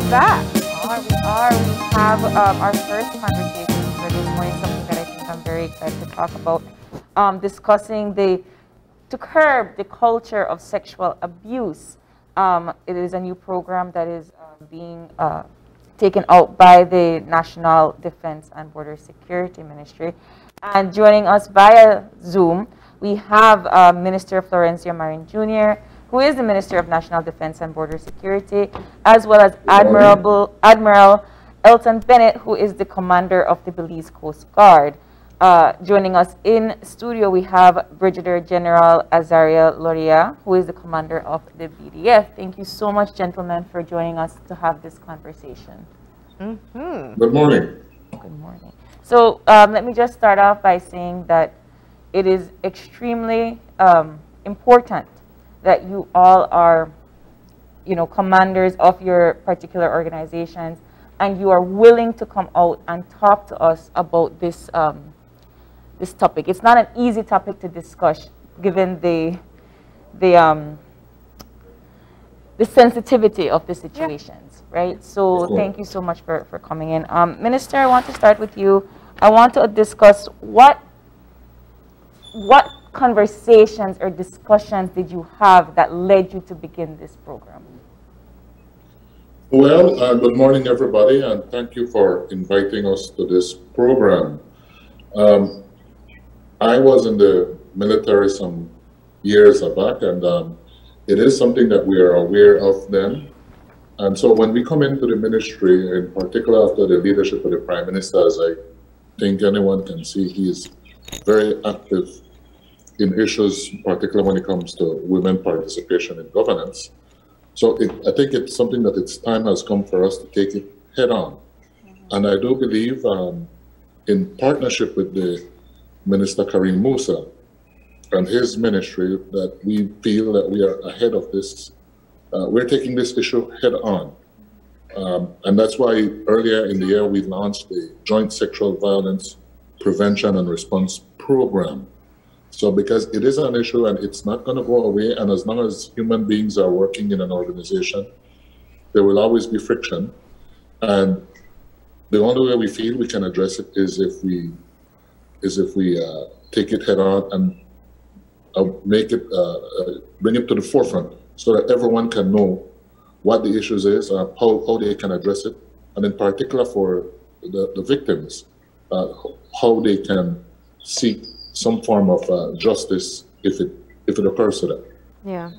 back. We have our first conversation for this morning, something that I think I'm very excited to talk about, discussing to curb the culture of sexual abuse. It is a new program that is being taken out by the National Defense and Border Security Ministry. And joining us via Zoom, we have Minister Florencio Marin Jr., who is the Minister of National Defense and Border Security, as well as Admiral Elton Bennett, who is the Commander of the Belize Coast Guard. Joining us in studio, we have Brigadier General Azariel Loria, who is the Commander of the B.D.F. Thank you so much, gentlemen, for joining us to have this conversation. Good morning. Good morning. So let me just start off by saying that it is extremely important that you all are, commanders of your particular organizations, and you are willing to come out and talk to us about this this topic. It's not an easy topic to discuss, given the sensitivity of the situations, right? So thank you so much for coming in. Minister, I want to start with you. I want to discuss what conversations or discussions did you have that led you to begin this program? Well, good morning, everybody, and thank you for inviting us to this program. I was in the military some years back, and it is something that we are aware of then. And so when we come into the ministry, in particular after the leadership of the Prime Minister, as I think anyone can see, he is very active in issues, particularly when it comes to women participation in governance. So I think it's something that its time has come for us to take it head on. And I do believe in partnership with the Minister Karim Musa and his ministry that we feel that we are ahead of this. We're taking this issue head on. And that's why earlier in the year we launched the Joint Sexual Violence Prevention and Response Program. So because it is an issue and it's not going to go away, and as long as human beings are working in an organization, there will always be friction. And the only way we feel we can address it is if we take it head on and make it, bring it to the forefront so that everyone can know what the issues is, how they can address it, and in particular for the victims, how they can seek some form of justice if it occurs to them. Yeah.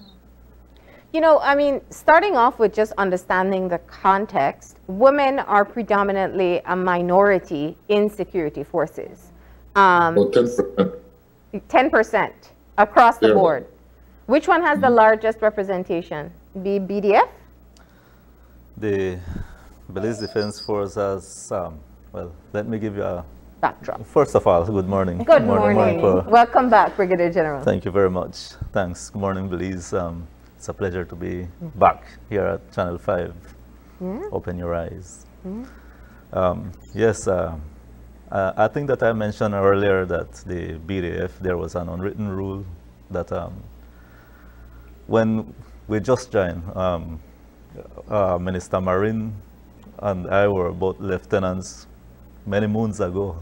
I mean, starting off with just understanding the context, women are predominantly a minority in security forces. About 10%. 10% across the board. Which one has the largest representation? B.D.F.? The Belize Defense Force has, well, let me give you a backdrop. First of all, good morning. Good morning. Welcome back, Brigadier General. Thank you very much. Thanks. Good morning, Belize. It's a pleasure to be back here at Channel 5. Open your eyes. Yes, I think that I mentioned earlier that the B.D.F, there was an unwritten rule that when we just joined, Minister Marin and I were both lieutenants many moons ago.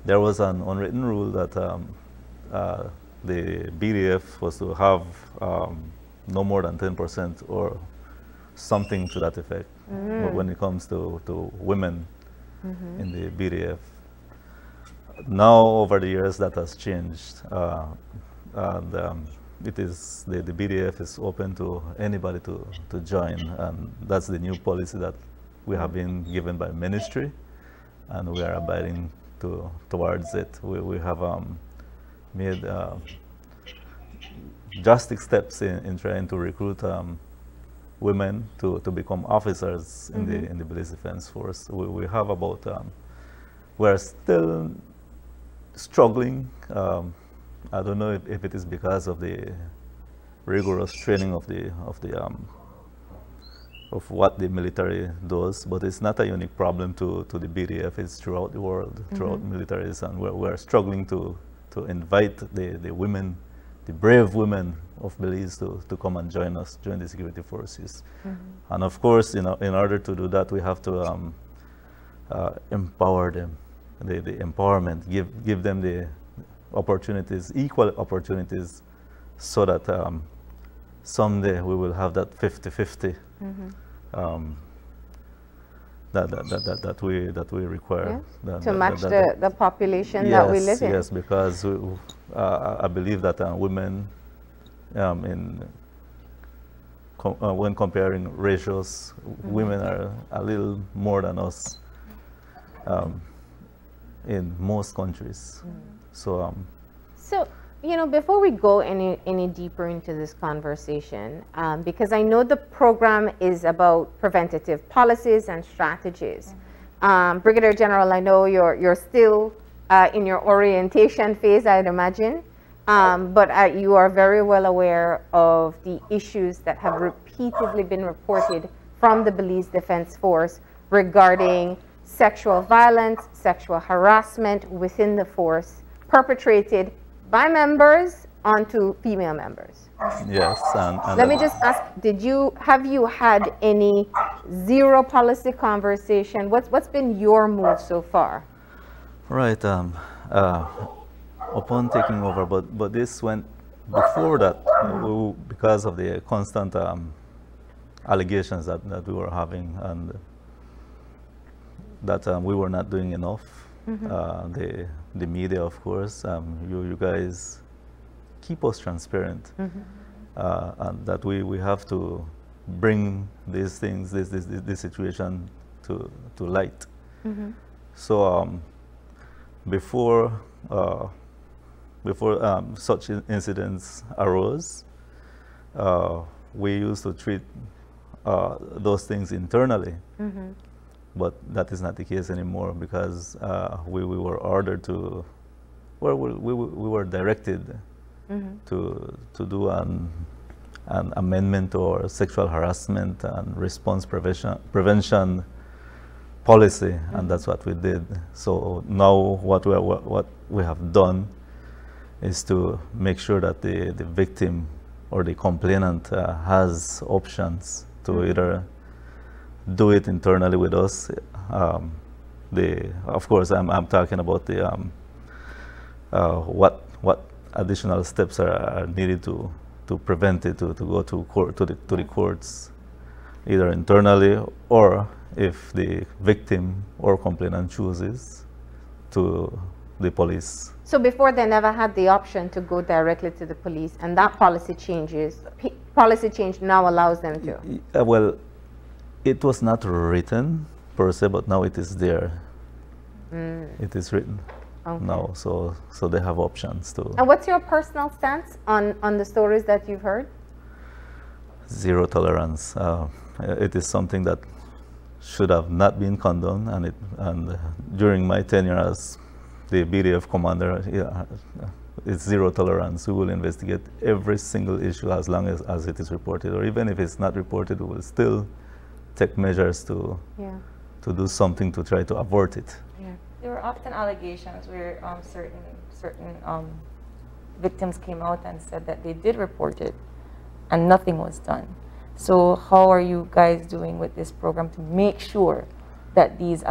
There was an unwritten rule that the B.D.F was to have no more than 10% or something to that effect. But when it comes to women in the B.D.F, now over the years that has changed, and it is the B.D.F is open to anybody to join, and that's the new policy that we have been given by ministry, and we are abiding towards it. We have made drastic steps in trying to recruit women to become officers in the Belize Defense Force. We have about, we're still struggling. I don't know if it is because of the rigorous training of what the military does, but it's not a unique problem to the B.D.F. It's throughout the world, throughout militaries, and we're struggling to invite the women, the brave women of Belize to come and join us, join the security forces. And of course, in order to do that, we have to empower them, the empowerment, give them the opportunities, equal opportunities, so that someday we will have that 50-50 that we require. Yeah. To match the population that we live in. Yes, because I believe that women, when comparing ratios, women are a little more than us in most countries. So, before we go any deeper into this conversation, because I know the program is about preventative policies and strategies. Brigadier General, I know you're still in your orientation phase, I'd imagine, but you are very well aware of the issues that have repeatedly been reported from the Belize Defense Force regarding sexual violence, sexual harassment within the force, perpetrated by members onto female members. Yes. And let me just ask, have you had any zero policy conversation? What's been your move so far? Right. Upon taking over, but this went before that, because of the constant allegations that we were having, and that we were not doing enough. The media, of course, you guys keep us transparent, and that we have to bring these things, this situation to light. So before such incidents arose, we used to treat those things internally. But that is not the case anymore, because we were ordered to, well, we were directed to do an amendment or sexual harassment and response prevention policy, and that's what we did. So now what we have done is to make sure that the victim or the complainant has options to either do it internally with us. Of course, I'm talking about the what additional steps are needed to prevent it to go to court, to the courts, either internally, or if the victim or complainant chooses, to the police. So before, they never had the option to go directly to the police, and that policy change now allows them to. Well, it was not written per se, but now it is there. It is written now, so they have options to. And what's your personal stance on the stories that you've heard? Zero tolerance. It is something that should have not been condoned, and during my tenure as the B.D.F commander, it's zero tolerance. We will investigate every single issue as long as it is reported, or even if it's not reported, we will still take measures to do something to try to avert it. Yeah. There were often allegations where certain victims came out and said that they did report it and nothing was done. So how are you guys doing with this program to make sure that these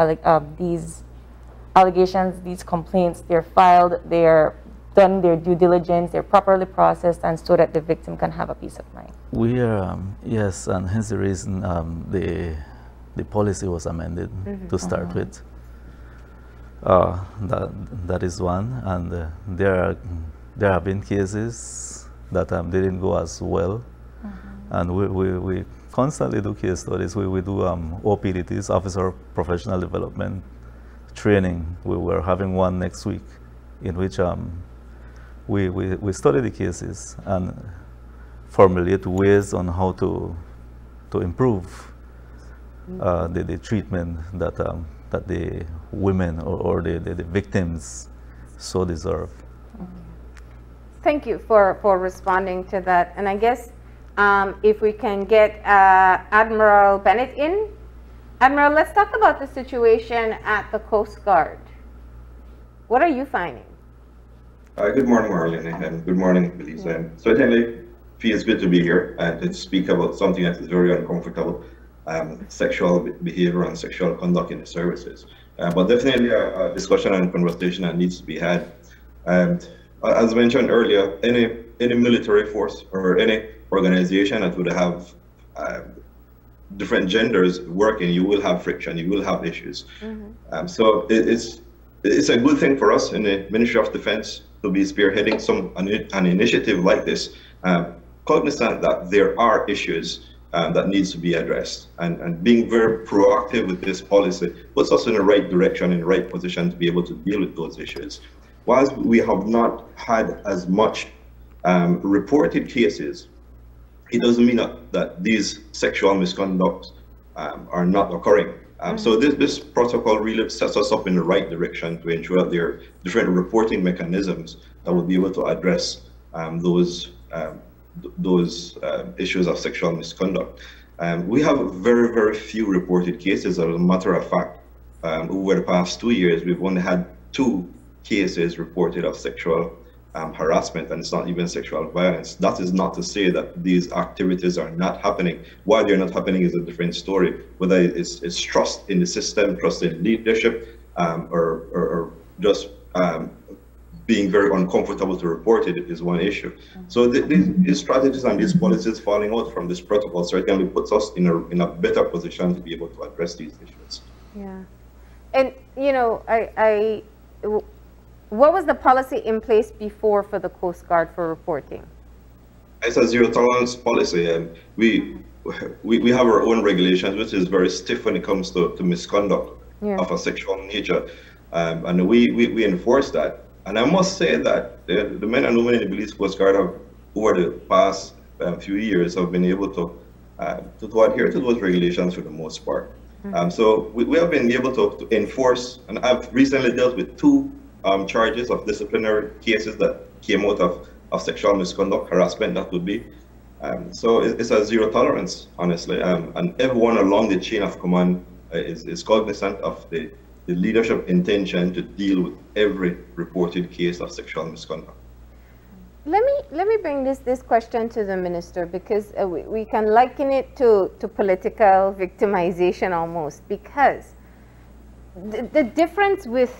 allegations, these complaints, they're filed, they're done their due diligence, they're properly processed, and so that the victim can have a peace of mind? We are, yes, and hence the reason the policy was amended to start with. That is one, and there have been cases that didn't go as well, and we constantly do case studies. We do OPDTs, Officer Professional Development Training. We were having one next week, in which we study the cases and formulate ways on how to improve the treatment that the women or the victims so deserve. Thank you for responding to that. And I guess if we can get Admiral Bennett in. Admiral, let's talk about the situation at the Coast Guard. What are you finding? Good morning, Marlene, and good morning, Belize. Certainly, feels good to be here and to speak about something that is very uncomfortable, sexual behavior and sexual conduct in the services. But definitely a discussion and conversation that needs to be had. And as mentioned earlier, any military force or any organization that would have different genders working, you will have friction, you will have issues. So it's a good thing for us in the Ministry of Defense to be spearheading an initiative like this, cognizant that there are issues that needs to be addressed, and being very proactive with this policy puts us in the right direction, in the right position to be able to deal with those issues. Whilst we have not had as much reported cases, it doesn't mean that these sexual misconducts are not occurring. So this protocol really sets us up in the right direction to ensure that there are different reporting mechanisms that will be able to address those issues of sexual misconduct. We have very, very few reported cases. As a matter of fact, over the past 2 years, we've only had 2 cases reported of sexual harassment, and it's not even sexual violence. That is not to say that these activities are not happening. Why they're not happening is a different story. Whether it's trust in the system, trust in leadership, or just being very uncomfortable to report it is one issue. So these strategies and these policies falling out from this protocol certainly puts us in a better position to be able to address these issues. Yeah, and you know, what was the policy in place before for the Coast Guard for reporting? It's a zero tolerance policy, and we have our own regulations, which is very stiff when it comes to misconduct of a sexual nature, and we enforce that. And I must say that the men and women in the Belize Coast Guard have, over the past few years, have been able to adhere to those regulations for the most part. So we have been able to enforce, and I've recently dealt with 2 charges of disciplinary cases that came out of sexual misconduct, harassment, that would be. So it's a zero tolerance, honestly. And everyone along the chain of command is cognizant of the leadership intention to deal with every reported case of sexual misconduct. Let me bring this question to the minister, because we can liken it to political victimization almost, because the difference with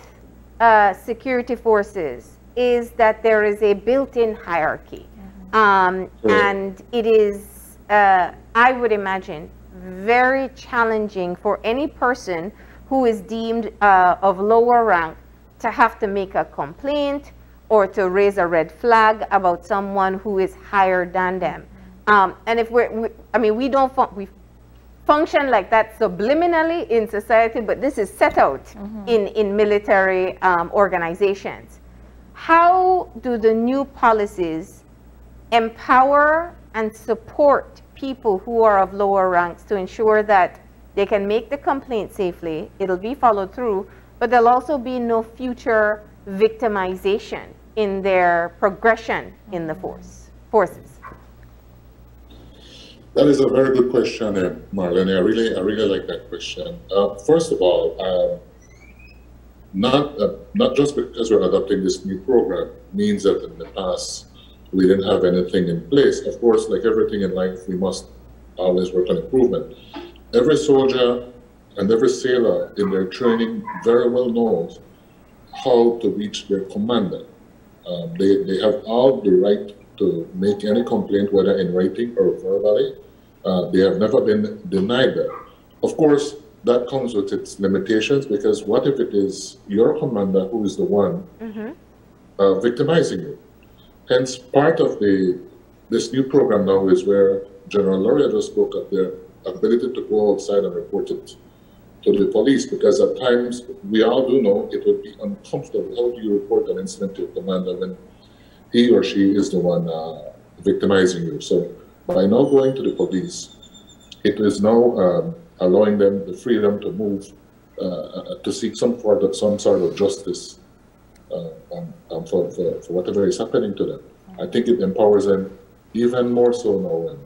security forces is that there is a built-in hierarchy, and it is, I would imagine, very challenging for any person who is deemed of lower rank to have to make a complaint or to raise a red flag about someone who is higher than them. And if we function like that subliminally in society, but this is set out in military organizations. How do the new policies empower and support people who are of lower ranks to ensure that they can make the complaint safely, it'll be followed through, but there'll also be no future victimization in their progression in the forces? That is a very good question, Marlene. I really like that question. First of all, not just because we're adopting this new program means that in the past we didn't have anything in place. Of course, like everything in life, we must always work on improvement. Every soldier and every sailor in their training very well knows how to reach their commander. They have all the right to make any complaint, whether in writing or verbally. They have never been denied that. Of course, that comes with its limitations, because what if it is your commander who is the one victimizing you? Hence, part of this new program now is where General Loria just spoke of their ability to go outside and report it to the police, because at times we all do know it would be uncomfortable. How do you report an incident to your commander when he or she is the one victimizing you? So by now going to the police, it is now allowing them the freedom to move to seek some sort of justice for whatever is happening to them. I think it empowers them even more so now,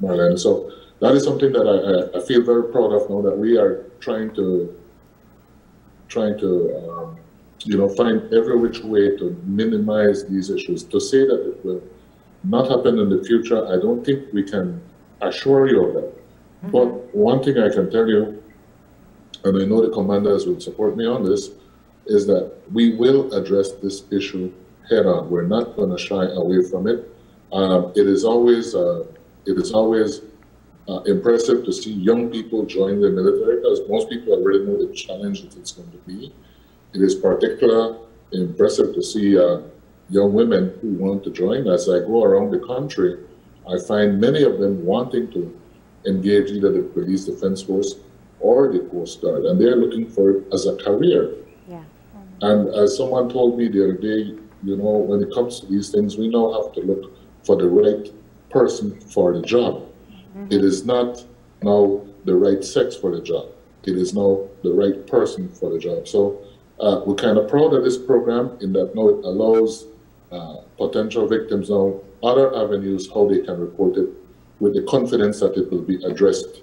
Marlene. So that is something that I feel very proud of now, that we are trying to find every which way to minimize these issues. To say that it will not happen in the future, I don't think we can assure you of that. But one thing I can tell you, and I know the commanders will support me on this, is that we will address this issue head on. We're not going to shy away from it. It is always impressive to see young people join the military, because most people already know the challenge that it's going to be. It is particularly impressive to see young women who want to join. As I go around the country, I find many of them wanting to engage either the Police Defense Force or the Coast Guard, and they're looking for it as a career. Yeah. And as someone told me the other day, you know, when it comes to these things, we now have to look for the right person for the job. It is not now the right sex for the job. It is now the right person for the job. So we're kind of proud of this program in that now it allows potential victims now other avenues how they can report it with the confidence that it will be addressed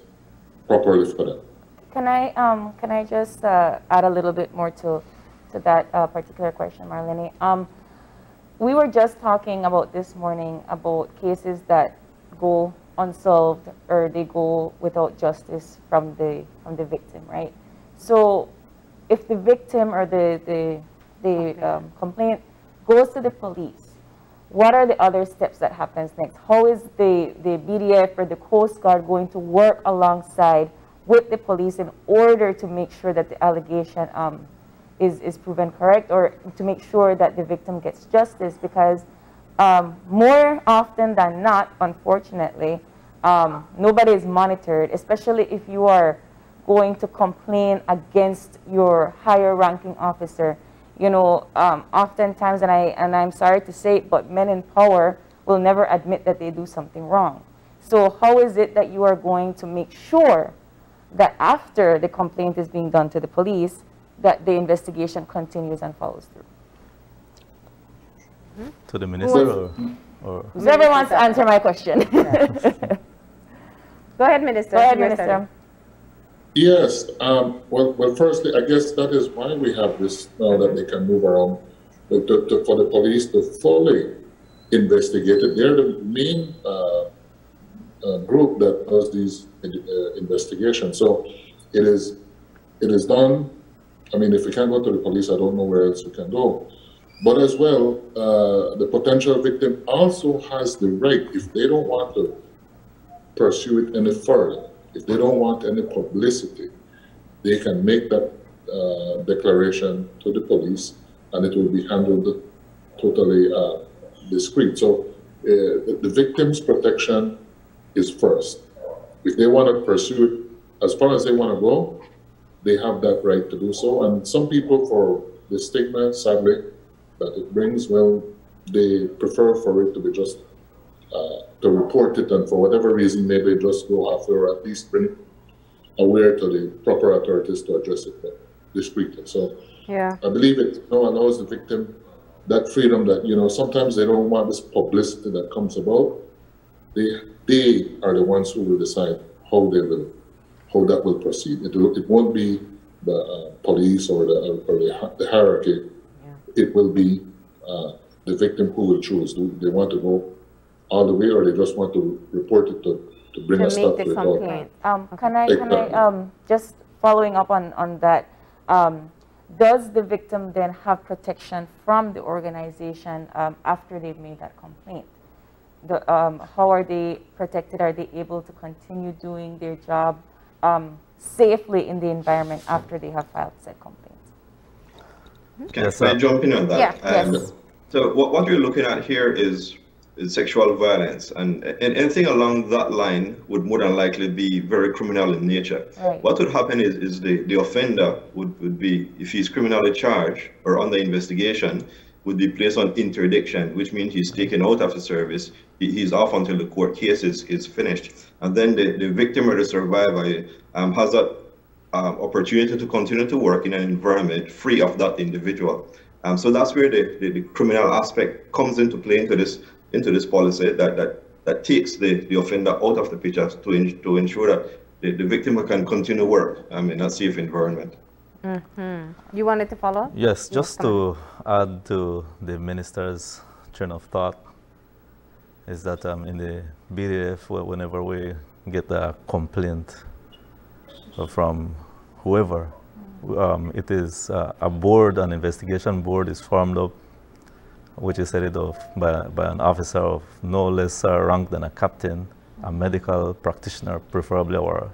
properly for them. Can I just add a little bit more to that particular question, Marlene? We were just talking about this morning about cases that go unsolved or they go without justice from the victim, right? So if the victim or the complaint goes to the police, what are the other steps that happens next? How is the B.D.F or the Coast Guard going to work alongside with the police in order to make sure that the allegation is proven correct, or to make sure that the victim gets justice? Because more often than not, unfortunately, nobody is monitored, especially if you are going to complain against your higher ranking officer. You know, oftentimes, and I'm sorry to say it, but men in power will never admit that they do something wrong. So how is it that you are going to make sure that after the complaint is being done to the police, that the investigation continues and follows through? To the minister or? Whoever wants to answer my question. Go ahead, Minister. Go ahead, Minister. Yes. Well, firstly, I guess that is why we have this now, that they can move around. For the police to fully investigate it. They're the main group that does these investigations. So it is done. I mean, if we can't go to the police, I don't know where else we can go. But as well, the potential victim also has the right, if they don't want to pursue it any further, if they don't want any publicity, they can make that declaration to the police, and it will be handled totally discreet. So the victim's protection is first. If they want to pursue it as far as they want to go, they have that right to do so. And some people, for the stigma, sadly, that it brings, well, they prefer for it to be just to report it, and for whatever reason, maybe just go after, or at least bring it aware to the proper authorities to address it discreetly. So yeah, I believe it now allows the victim that freedom that, you know, sometimes they don't want this publicity that comes about. They are the ones who will decide how that will proceed. It won't be the police or the hierarchy. Yeah. It will be the victim who will choose. Do they want to go all the way, or they just want to report it to bring a stop to it? Can I just following up on that, does the victim then have protection from the organization after they've made that complaint? How are they protected? Are they able to continue doing their job safely in the environment after they have filed said complaint? Can I jump in on that? Yeah, yes. So what we're looking at here is sexual violence, and anything along that line would more than likely be very criminal in nature. Right. What would happen is the offender would be, if he's criminally charged or under investigation, would be placed on interdiction, which means he's taken out of the service. He's off until the court case is finished. And then the victim or the survivor has that opportunity to continue to work in an environment free of that individual. So that's where the criminal aspect comes into play into this policy that takes the offender out of the picture to ensure that the victim can continue work in a safe environment. Mm-hmm. You wanted to follow? Yes, just to add to the minister's train of thought. is that in the B.D.F, whenever we get a complaint from whoever, it is a board, an investigation board is formed up, which is headed off by an officer of no lesser rank than a captain, a medical practitioner, preferably our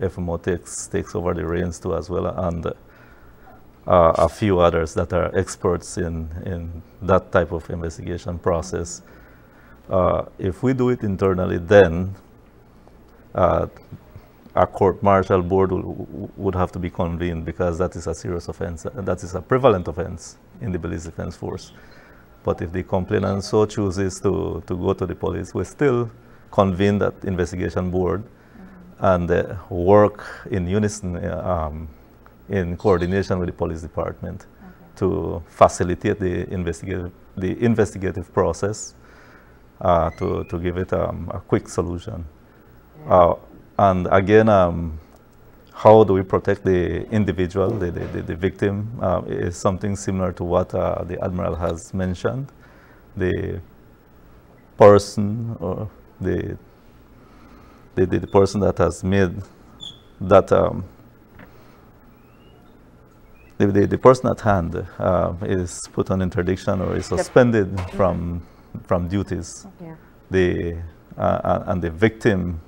FMO takes over the reins too as well, and a few others that are experts in that type of investigation process. If we do it internally, then a court-martial board would have to be convened, because that is a serious offense. That is a prevalent offense in the Belize Defense Force. But if the complainant so chooses to go to the police, we still convene that investigation board and work in unison, in coordination with the police department, to facilitate the investigative process, to give it a quick solution. And again, how do we protect the individual, the victim, is something similar to what the Admiral has mentioned. The person, or the person that has made that, the person at hand is put on interdiction or is suspended from duties. And the victim,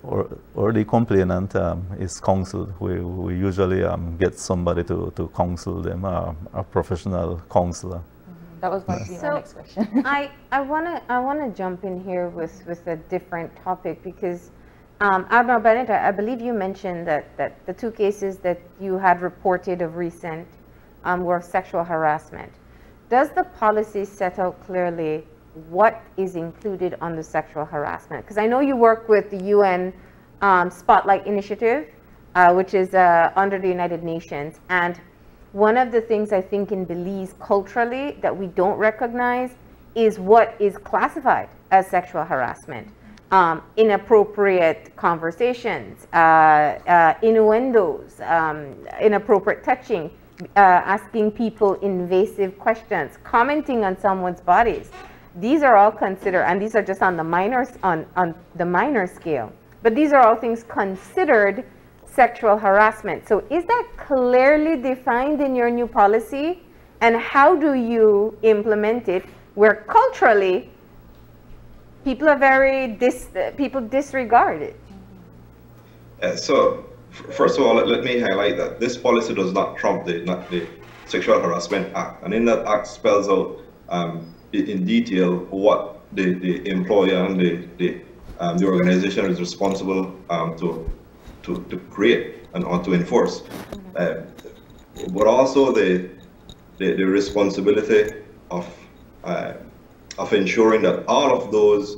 or the complainant, is counseled. We usually get somebody to counsel them, a professional counselor. That was my next question. I wanna jump in here with a different topic, because Admiral Bennett, I believe you mentioned that the two cases that you had reported of recent were sexual harassment. Does the policy set out clearly what is included on the sexual harassment? Because I know you work with the UN Spotlight Initiative, which is under the United Nations. And one of the things I think in Belize culturally that we don't recognize is what is classified as sexual harassment. Inappropriate conversations, innuendos, inappropriate touching, asking people invasive questions, commenting on someone's bodies. These are all considered, and these are just on the minor scale, but these are all things considered sexual harassment. So is that clearly defined in your new policy, and how do you implement it where culturally people are people disregard it? So first of all, let me highlight that this policy does not trump the Sexual Harassment Act, and in that act spells out in detail what the employer and the organization is responsible to create and to enforce, but also the responsibility of ensuring that all of those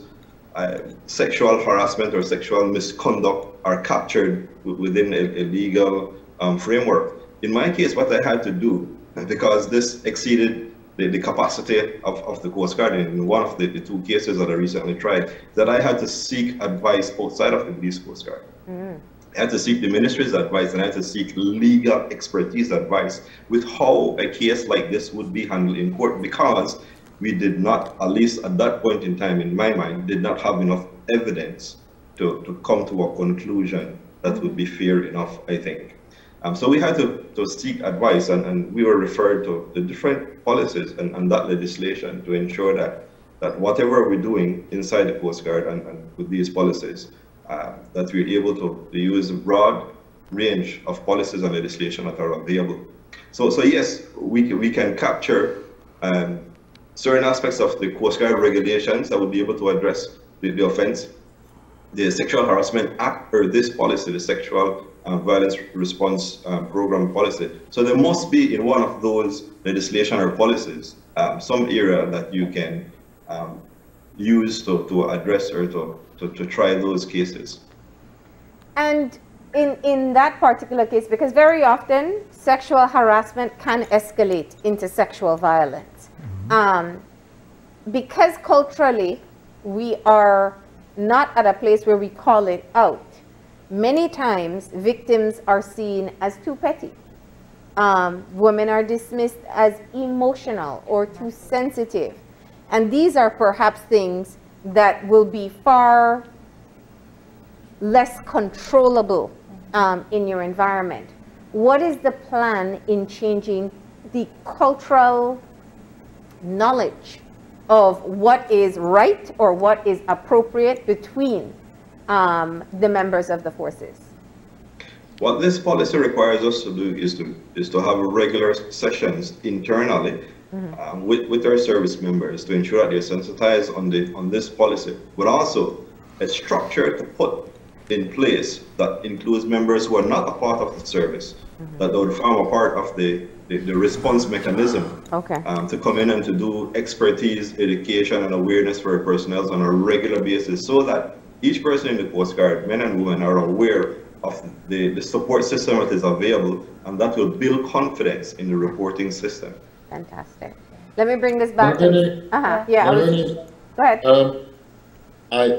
sexual harassment or sexual misconduct are captured within a legal framework. In my case, what I had to do, because this exceeded the capacity of the Coast Guard in one of the two cases that I recently tried, that I had to seek advice outside of the Belize Coast Guard. I had to seek the ministry's advice, and I had to seek legal expertise advice with how a case like this would be handled in court, because we did not, at least at that point in time in my mind, did not have enough evidence to come to a conclusion that would be fair enough, I think. So we had to seek advice, and we were referred to the different policies and that legislation to ensure that whatever we're doing inside the Coast Guard and with these policies, that we're able to use a broad range of policies and legislation that are available. So yes, we can capture certain aspects of the Coast Guard regulations that would be able to address the offense. The Sexual Harassment Act, or this policy, the Sexual Violence Response Program policy. So there must be in one of those legislation or policies some area that you can use to address or to try those cases. And in that particular case, because very often sexual harassment can escalate into sexual violence. Because culturally we are not at a place where we call it out, many times victims are seen as too petty. Women are dismissed as emotional or too sensitive. And these are perhaps things that will be far less controllable in your environment. What is the plan in changing the cultural knowledge of what is right or what is appropriate between the members of the forces? What this policy requires us to do is to have regular sessions internally with our service members to ensure that they're sensitized on this policy, but also a structure to put in place that includes members who are not a part of the service, that would form a part of the response mechanism to come in and to do expertise, education, and awareness for our personnel on a regular basis, so that each person in the Coast Guard, men and women, are aware of the support system that is available, and that will build confidence in the reporting system. Fantastic. Let me bring this back. Marin, Go ahead.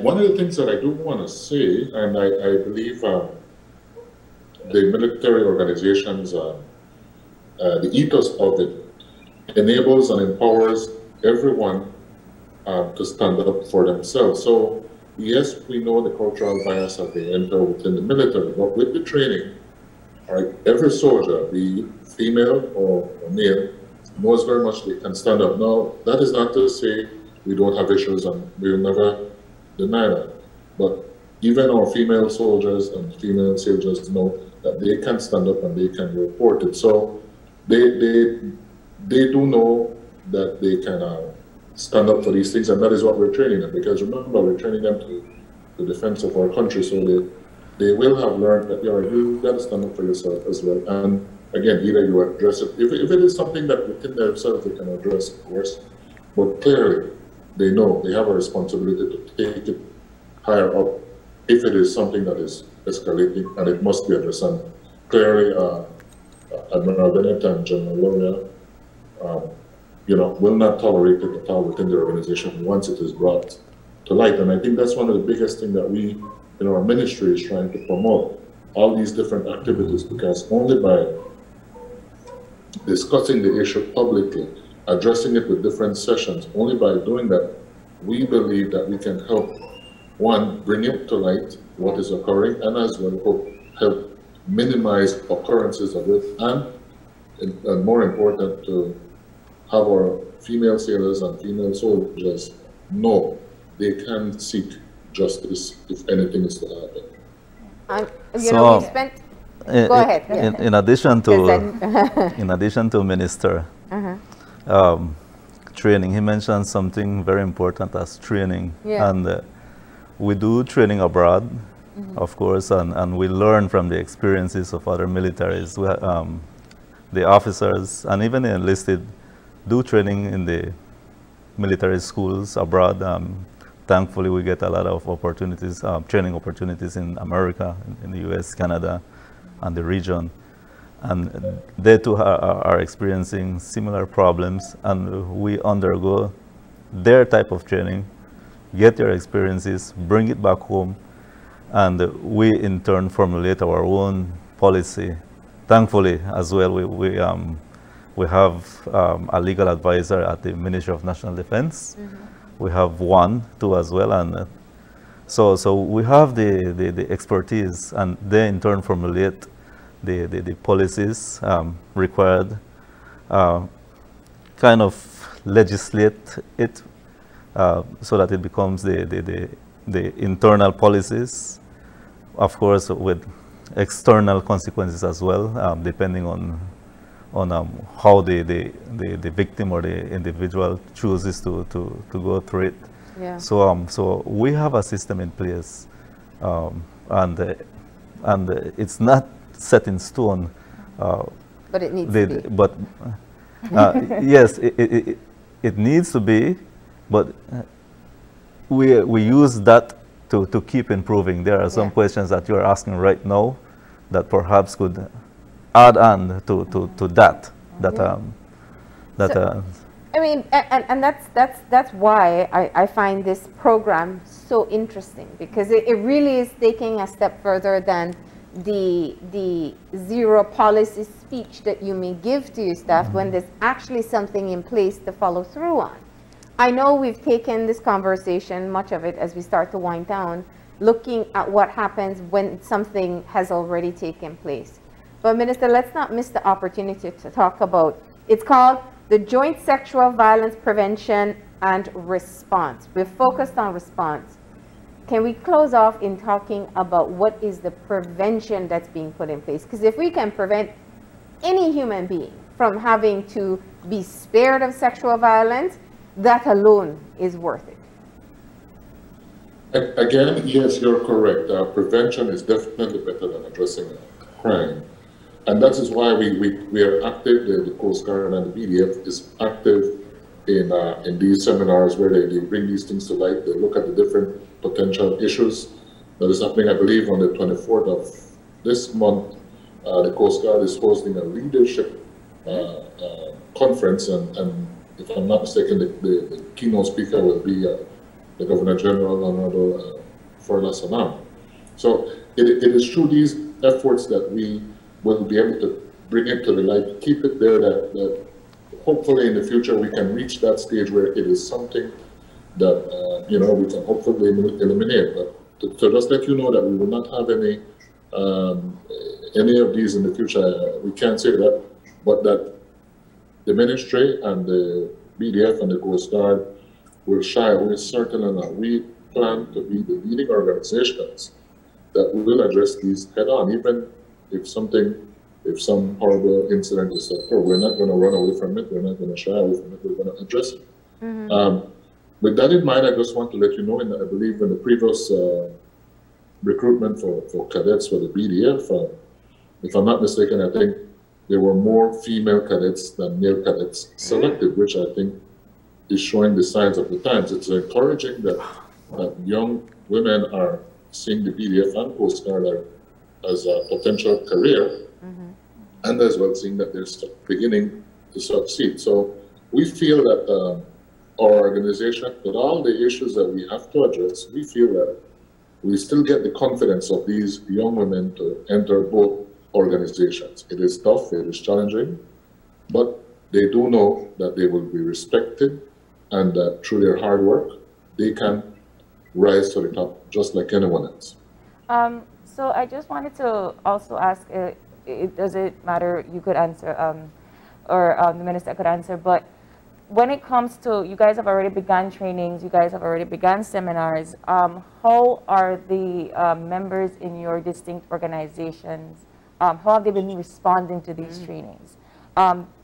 One of the things that I do want to say, and I believe the military organizations, the ethos of it enables and empowers everyone to stand up for themselves. So yes, we know the cultural bias that they enter within the military, but with the training, right, every soldier, be female or male, knows very much they can stand up. Now, that is not to say we don't have issues, and we will never deny that. But even our female soldiers and female soldiers know that they can stand up and they can report it. So they do know that they can stand up for these things, and that is what we're training them. Because remember, we're training them to the defense of our country, so they will have learned that you got to stand up for yourself as well. And again, either you address it, if it is something that within themselves they can address, of course, but clearly they know they have a responsibility to take it higher up if it is something that is escalating and it must be addressed. And clearly, Admiral Bennett and General Loria, will not tolerate it at all within the organization once it is brought to light. And I think that's one of the biggest things that we in our ministry is trying to promote, all these different activities, because only by discussing the issue publicly, addressing it with different sessions, only by doing that, we believe that we can help, one, bring it to light what is occurring, and as well help minimize occurrences of it, and more important, to have our female sailors and female soldiers know they can seek justice if anything is to happen. Go ahead. In addition to minister training, he mentioned something very important as training, and we do training abroad, of course, and we learn from the experiences of other militaries. The officers and even the enlisted do training in the military schools abroad. Thankfully, we get a lot of opportunities, training opportunities in America, in the US, Canada, and the region. And they too are experiencing similar problems, and we undergo their type of training, get their experiences, bring it back home, and we in turn formulate our own policy. Thankfully, as well, we have a legal advisor at the Ministry of National Defense. We have two as well, and so we have the expertise, and they in turn formulate the policies required, kind of legislate it so that it becomes the internal policies, of course, with external consequences as well, depending on how the victim or the individual chooses to go through it. Yeah. So we have a system in place, and it's not set in stone. But it needs to be. But yes, it needs to be, but we use that to keep improving. There are some questions that you're asking right now that perhaps could add on to that. I mean, and that's why I find this program so interesting, because it really is taking a step further than the zero policy speech that you may give to your staff when there's actually something in place to follow through on. I know we've taken this conversation, much of it, as we start to wind down, looking at what happens when something has already taken place. But Minister, let's not miss the opportunity to talk about, it's called the Joint Sexual Violence Prevention and Response. We're focused on response. Can we close off in talking about what is the prevention that's being put in place? Because if we can prevent any human being from having to be spared of sexual violence, that alone is worth it. Again, yes, you're correct. Prevention is definitely better than addressing crime. And that is why we are active, the Coast Guard and the B.D.F. is active in these seminars where they bring these things to light. They look at the different potential issues. That is happening, I believe, on the 24th of this month. The Coast Guard is hosting a leadership conference, and if I'm not mistaken, the keynote speaker will be the Governor General, Honorable Forla Sanam. So it is through these efforts that we will be able to bring it to the light, keep it there, that hopefully in the future we can reach that stage where it is something that you know, we can hopefully eliminate. But to just let you know that we will not have any of these in the future, we can't say that, but that the ministry and the B.D.F. and the Coast Guard will shy away certainly not. We plan to be the leading organizations that will address these head on, even if some horrible incident is occurred. We're not going to run away from it. We're not going to shy away from it. We're going to address it. Mm-hmm. With that in mind, I just want to let you know, I believe in the previous recruitment for cadets for the B.D.F., if I'm not mistaken, I think there were more female cadets than male cadets selected, which I think is showing the signs of the times. It's encouraging that young women are seeing the B.D.F. and Coast Guard as a potential career, and as well seeing that they're beginning to succeed. So we feel that our organization, with all the issues that we have to address, we feel that we still get the confidence of these young women to enter both organizations. It is tough, it is challenging, but they do know that they will be respected and that through their hard work, they can rise to the top just like anyone else. So I just wanted to also ask, it doesn't matter, you could answer, or the minister could answer, but when it comes to, you guys have already begun trainings, you guys have already begun seminars, how are the members in your distinct organizations, how have they been responding to these trainings?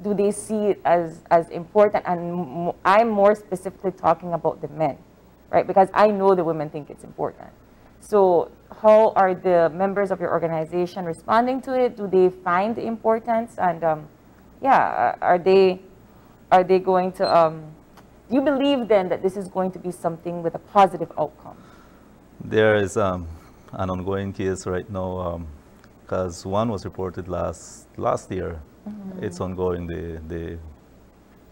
Do they see it as important? And I'm more specifically talking about the men, right? Because I know the women think it's important. So how are the members of your organization responding to it? Do they find the importance? And yeah, are they going to, do you believe then that this is going to be something with a positive outcome? There is an ongoing case right now, because one was reported last year. It's ongoing. The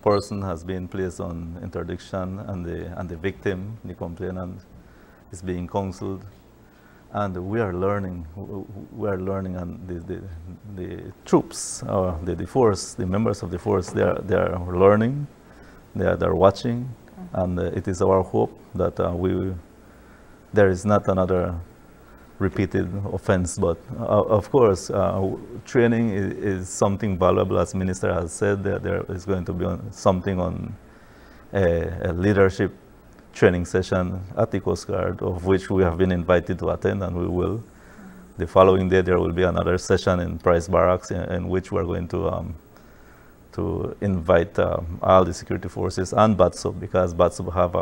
person has been placed on interdiction, and the victim, the complainant, is being counseled. And we are learning. And the troops, the force, the members of the force, they are learning. They are watching, and it is our hope that there is not another repeated offense. But of course, training is something valuable, as Minister has said. There is going to be something on a leadership training session at the Coast Guard, of which we have been invited to attend, and we will. The following day, there will be another session in Price Barracks, in which we are going to invite all the security forces and BATSUB, because BATSUB have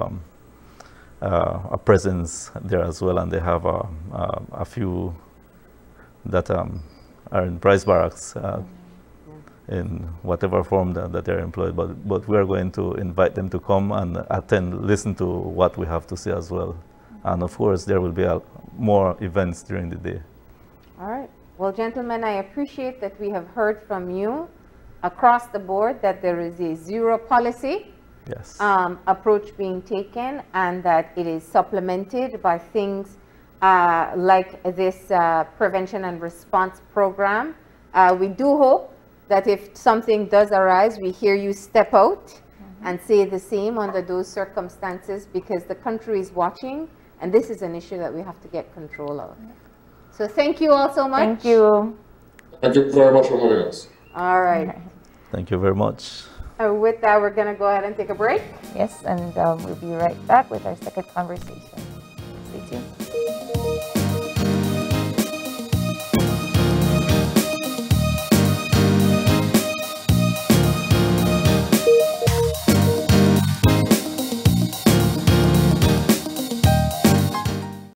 a presence there as well, and they have a few that are in Price Barracks in whatever form that they're employed. But we are going to invite them to come and attend, listen to what we have to say as well. And of course, there will be more events during the day. All right. Well, gentlemen, I appreciate that we have heard from you across the board that there is a zero policy approach being taken, and that it is supplemented by things like this prevention and response program. We do hope that if something does arise, we hear you step out and say the same under those circumstances, because the country is watching, and this is an issue that we have to get control of. So thank you all so much. Thank you. Thank you very much for having us. All right. Thank you very much. With that, we're going to go ahead and take a break. Yes, and we'll be right back with our second conversation.